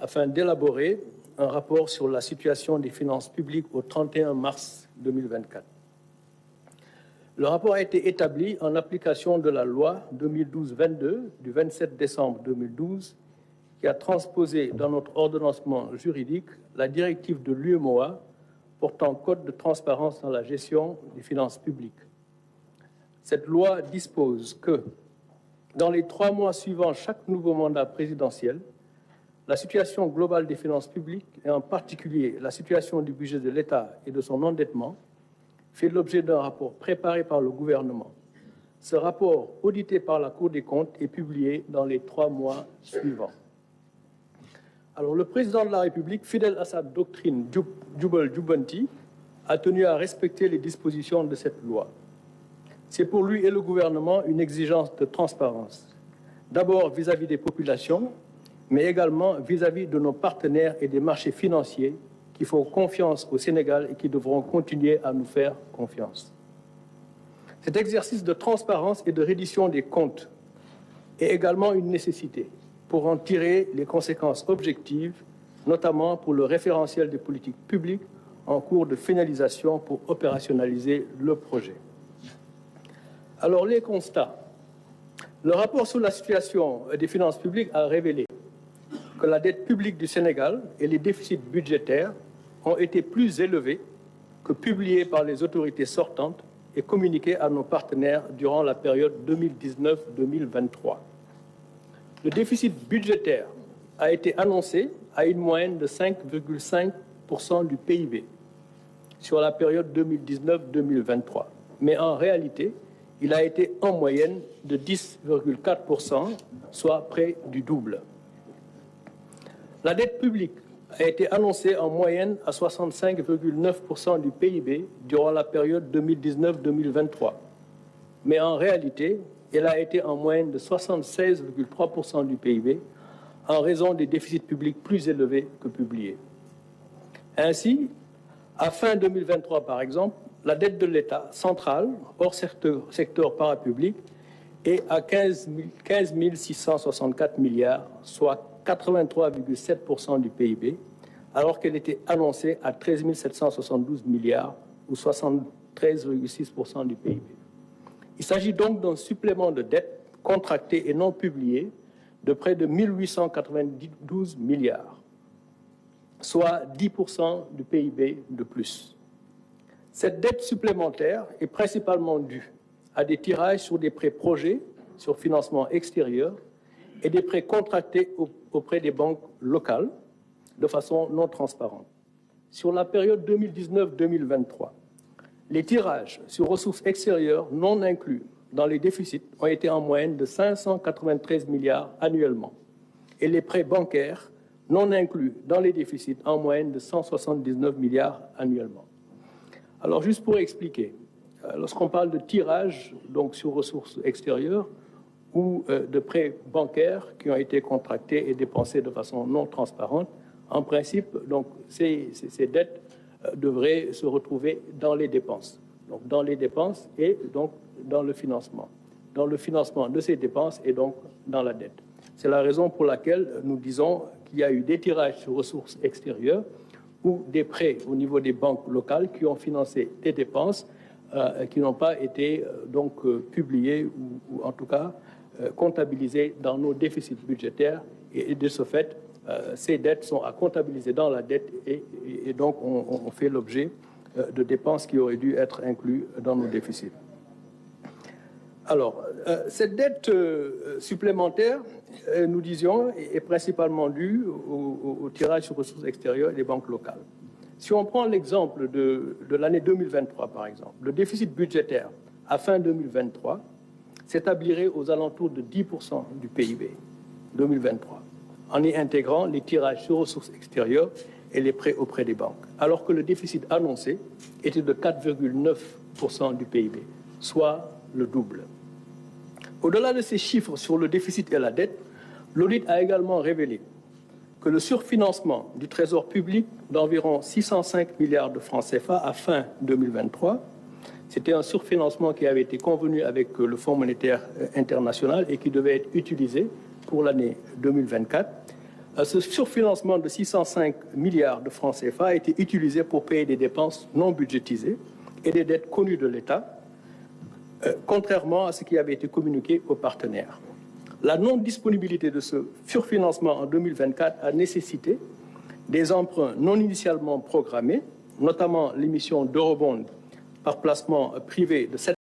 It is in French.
afin d'élaborer un rapport sur la situation des finances publiques au 31 mars 2024. Le rapport a été établi en application de la loi 2012-22 du 27 décembre 2012 qui a transposé dans notre ordonnancement juridique la directive de l'UEMOA portant code de transparence dans la gestion des finances publiques. Cette loi dispose que, dans les 3 mois suivant chaque nouveau mandat présidentiel, la situation globale des finances publiques, et en particulier la situation du budget de l'État et de son endettement, fait l'objet d'un rapport préparé par le gouvernement. Ce rapport, audité par la Cour des comptes, est publié dans les 3 mois suivants. Alors, le président de la République, fidèle à sa doctrine Jubal-Jubanti, a tenu à respecter les dispositions de cette loi. C'est pour lui et le gouvernement une exigence de transparence, d'abord vis-à-vis des populations, mais également vis-à-vis de nos partenaires et des marchés financiers qui font confiance au Sénégal et qui devront continuer à nous faire confiance. Cet exercice de transparence et de reddition des comptes est également une nécessité pour en tirer les conséquences objectives, notamment pour le référentiel des politiques publiques en cours de finalisation pour opérationnaliser le projet. Alors, les constats. Le rapport sur la situation des finances publiques a révélé que la dette publique du Sénégal et les déficits budgétaires ont été plus élevés que publiés par les autorités sortantes et communiqués à nos partenaires durant la période 2019-2023. Le déficit budgétaire a été annoncé à une moyenne de 5,5% du PIB sur la période 2019-2023. Mais en réalité, il a été en moyenne de 10,4%, soit près du double. La dette publique a été annoncée en moyenne à 65,9% du PIB durant la période 2019-2023. Mais en réalité, elle a été en moyenne de 76,3% du PIB en raison des déficits publics plus élevés que publiés. Ainsi, à fin 2023, par exemple, la dette de l'État central, hors secteur parapublic, est à 15 664 milliards, soit 83,7% du PIB, alors qu'elle était annoncée à 13 772 milliards, ou 73,6% du PIB. Il s'agit donc d'un supplément de dette contractée et non publiée de près de 1 892 milliards, soit 10% du PIB de plus. Cette dette supplémentaire est principalement due à des tirages sur des prêts projets, sur financement extérieur, et des prêts contractés auprès des banques locales de façon non transparente. Sur la période 2019-2023, les tirages sur ressources extérieures non inclus dans les déficits ont été en moyenne de 593 milliards annuellement et les prêts bancaires non inclus dans les déficits en moyenne de 179 milliards annuellement. Alors, juste pour expliquer, lorsqu'on parle de tirage donc sur ressources extérieures ou de prêts bancaires qui ont été contractés et dépensés de façon non transparente, en principe, donc, ces dettes devraient se retrouver dans les dépenses. Donc, dans les dépenses et donc dans le financement. Dans le financement de ces dépenses et donc dans la dette. C'est la raison pour laquelle nous disons qu'il y a eu des tirages sur ressources extérieures ou des prêts au niveau des banques locales qui ont financé des dépenses qui n'ont pas été publiées ou en tout cas comptabilisées dans nos déficits budgétaires. Et de ce fait, ces dettes sont à comptabiliser dans la dette et donc on fait l'objet de dépenses qui auraient dû être incluses dans nos déficits. Alors, cette dette supplémentaire, nous disions, est principalement due au tirage sur ressources extérieures et des banques locales. Si on prend l'exemple de l'année 2023, par exemple, le déficit budgétaire à fin 2023 s'établirait aux alentours de 10% du PIB 2023, en y intégrant les tirages sur ressources extérieures et les prêts auprès des banques, alors que le déficit annoncé était de 4,9% du PIB, soit le double. Au-delà de ces chiffres sur le déficit et la dette, l'audit a également révélé que le surfinancement du Trésor public d'environ 605 milliards de francs CFA à fin 2023, c'était un surfinancement qui avait été convenu avec le Fonds monétaire international et qui devait être utilisé pour l'année 2024, Ce surfinancement de 605 milliards de francs CFA a été utilisé pour payer des dépenses non budgétisées et des dettes connues de l'État, contrairement à ce qui avait été communiqué aux partenaires. La non-disponibilité de ce surfinancement en 2024 a nécessité des emprunts non initialement programmés, notamment l'émission d'eurobonds par placement privé de 7